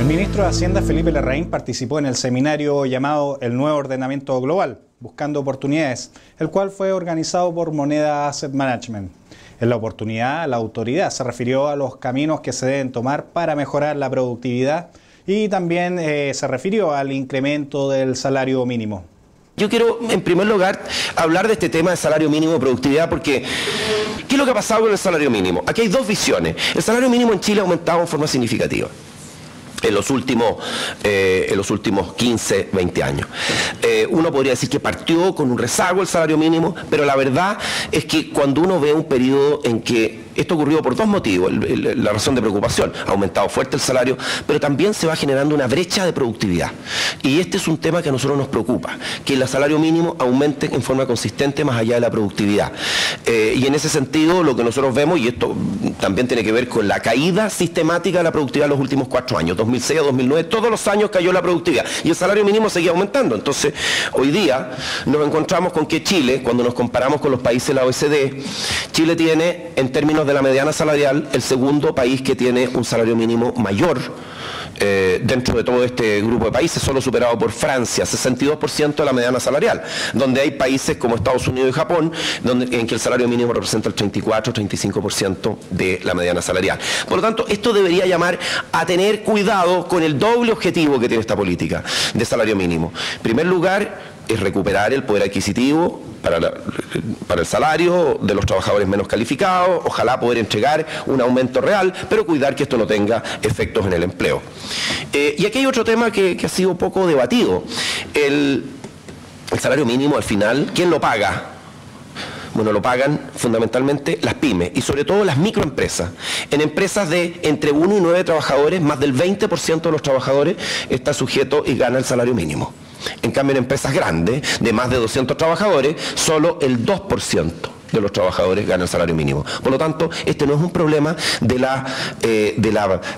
ministro de Hacienda, Felipe Larraín, participó en el seminario llamado El Nuevo Ordenamiento Global, Buscando Oportunidades, el cual fue organizado por Moneda Asset Management. En la oportunidad, la autoridad se refirió a los caminos que se deben tomar para mejorar la productividad y también se refirió al incremento del salario mínimo. Yo quiero, en primer lugar, hablar de este tema de salario mínimo de productividad porque ¿qué es lo que ha pasado con el salario mínimo? Aquí hay dos visiones. El salario mínimo en Chile ha aumentado en forma significativa en los últimos 15, 20 años. Uno podría decir que partió con un rezago el salario mínimo, pero la verdad es que cuando uno ve un periodo en que esto ocurrió por dos motivos, la razón de preocupación, ha aumentado fuerte el salario, pero también se va generando una brecha de productividad. Y este es un tema que a nosotros nos preocupa, que el salario mínimo aumente en forma consistente más allá de la productividad. Y en ese sentido, lo que nosotros vemos, y esto también tiene que ver con la caída sistemática de la productividad en los últimos 4 años, 2006 a 2009, todos los años cayó la productividad y el salario mínimo seguía aumentando. Entonces, hoy día nos encontramos con que Chile, cuando nos comparamos con los países de la OECD, Chile tiene, en términos de la mediana salarial, el segundo país que tiene un salario mínimo mayor dentro de todo este grupo de países, solo superado por Francia, 62% de la mediana salarial, donde hay países como Estados Unidos y Japón, en que el salario mínimo representa el 34-35% de la mediana salarial. Por lo tanto, esto debería llamar a tener cuidado con el doble objetivo que tiene esta política de salario mínimo. En primer lugar, es recuperar el poder adquisitivo para el salario de los trabajadores menos calificados, ojalá poder entregar un aumento real, pero cuidar que esto no tenga efectos en el empleo. Y aquí hay otro tema que ha sido poco debatido. El salario mínimo, al final, ¿quién lo paga? Bueno, lo pagan fundamentalmente las pymes y sobre todo las microempresas. En empresas de entre 1 y 9 trabajadores, más del 20% de los trabajadores está sujeto y gana el salario mínimo. En cambio, en empresas grandes, de más de 200 trabajadores, solo el 2% de los trabajadores gana el salario mínimo. Por lo tanto, este no es un problema de la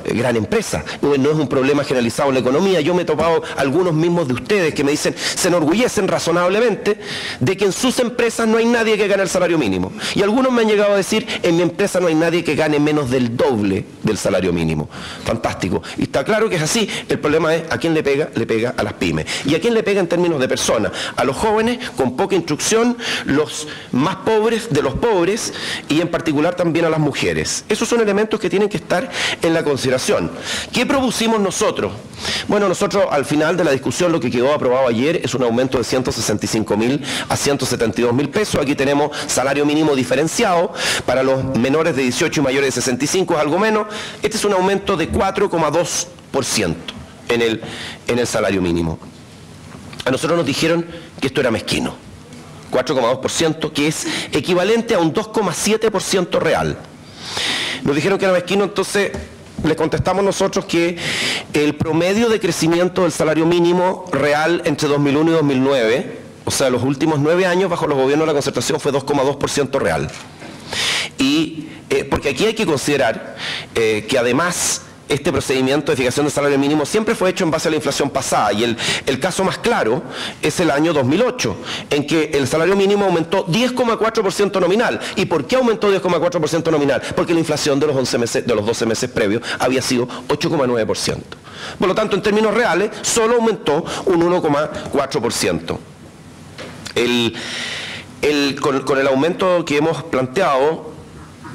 gran empresa, no es un problema generalizado en la economía. Yo me he topado algunos mismos de ustedes que me dicen, se enorgullecen razonablemente de que en sus empresas no hay nadie que gane el salario mínimo. Y algunos me han llegado a decir, en mi empresa no hay nadie que gane menos del doble del salario mínimo. Fantástico. Y está claro que es así. El problema es, ¿a quién le pega? Le pega a las pymes. ¿Y a quién le pega en términos de personas? A los jóvenes con poca instrucción, los más pobres de los pobres y en particular también a las mujeres. Esos son elementos que tienen que estar en la consideración. ¿Qué propusimos nosotros? Bueno, nosotros al final de la discusión lo que quedó aprobado ayer es un aumento de 165.000 a 172.000 pesos. Aquí tenemos salario mínimo diferenciado para los menores de 18 y mayores de 65, es algo menos. Este es un aumento de 4,2% en el salario mínimo. A nosotros nos dijeron que esto era mezquino. 4,2%, que es equivalente a un 2,7% real. Nos dijeron que era mezquino, entonces le contestamos nosotros que el promedio de crecimiento del salario mínimo real entre 2001 y 2009, o sea, los últimos 9 años bajo los gobiernos de la concertación, fue 2,2% real. Y porque aquí hay que considerar que además este procedimiento de fijación del salario mínimo siempre fue hecho en base a la inflación pasada y el caso más claro es el año 2008, en que el salario mínimo aumentó 10,4% nominal. ¿Y por qué aumentó 10,4% nominal? Porque la inflación de los 12 meses previos había sido 8,9%. Por lo tanto, en términos reales, solo aumentó un 1,4%. Con el aumento que hemos planteado,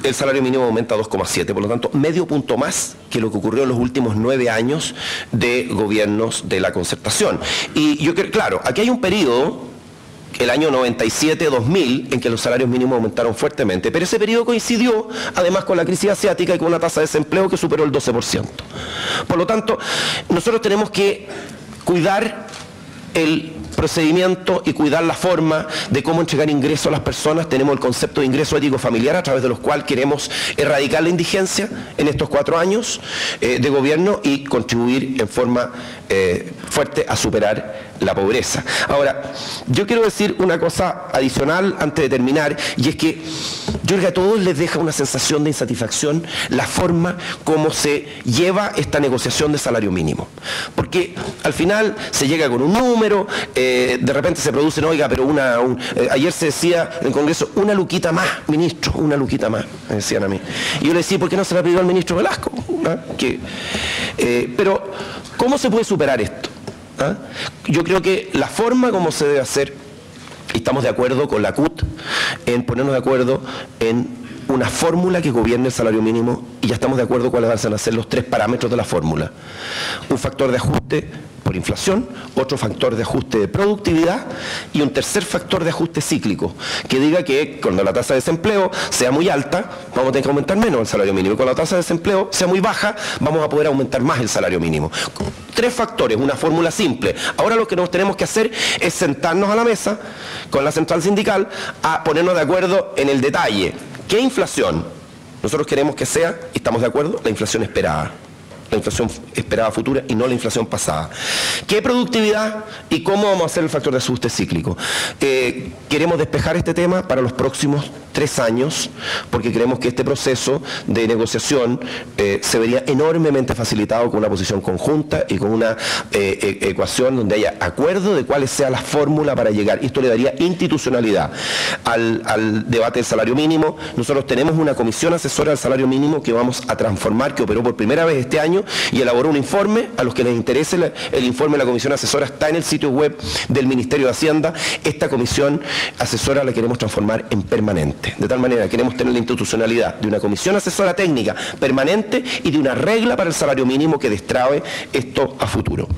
el salario mínimo aumenta 2,7, por lo tanto, medio punto más que lo que ocurrió en los últimos 9 años de gobiernos de la concertación. Y yo creo, claro, aquí hay un periodo, el año 97-2000, en que los salarios mínimos aumentaron fuertemente, pero ese periodo coincidió además con la crisis asiática y con una tasa de desempleo que superó el 12%. Por lo tanto, nosotros tenemos que cuidar el procedimiento y cuidar la forma de cómo entregar ingresos a las personas. Tenemos el concepto de ingreso ético familiar, a través de los cuales queremos erradicar la indigencia en estos 4 años de gobierno y contribuir en forma fuerte a superar la pobreza. Ahora, yo quiero decir una cosa adicional antes de terminar, y es que yo creo que a todos les deja una sensación de insatisfacción la forma como se lleva esta negociación de salario mínimo. Porque al final se llega con un número, de repente se producen, oiga, pero ayer se decía en el Congreso, una luquita más, ministro, una luquita más, me decían a mí. Y yo le decía, ¿por qué no se la pidió al ministro Velasco? ¿Ah? Que Pero, ¿cómo se puede superar esto? ¿Ah? Yo creo que la forma como se debe hacer, y estamos de acuerdo con la CUT en ponernos de acuerdo en una fórmula que gobierne el salario mínimo, y ya estamos de acuerdo cuáles van a ser los 3 parámetros de la fórmula. Un factor de ajuste por inflación, otro factor de ajuste de productividad y un tercer factor de ajuste cíclico, que diga que cuando la tasa de desempleo sea muy alta, vamos a tener que aumentar menos el salario mínimo, y cuando la tasa de desempleo sea muy baja, vamos a poder aumentar más el salario mínimo. 3 factores, una fórmula simple. Ahora lo que nos tenemos que hacer es sentarnos a la mesa con la central sindical a ponernos de acuerdo en el detalle. ¿Qué inflación? Nosotros queremos que sea, y estamos de acuerdo, la inflación esperada. La inflación esperada futura y no la inflación pasada. ¿Qué productividad y cómo vamos a hacer el factor de ajuste cíclico? Queremos despejar este tema para los próximos 3 años, porque creemos que este proceso de negociación se vería enormemente facilitado con una posición conjunta y con una ecuación donde haya acuerdo de cuál sea la fórmula para llegar. Esto le daría institucionalidad al debate del salario mínimo. Nosotros tenemos una comisión asesora del salario mínimo que vamos a transformar, que operó por primera vez este año y elaboró un informe. A los que les interese el informe de la comisión asesora está en el sitio web del Ministerio de Hacienda. Esta comisión asesora la queremos transformar en permanente. De tal manera, queremos tener la institucionalidad de una comisión asesora técnica permanente y de una regla para el salario mínimo que destrabe esto a futuro.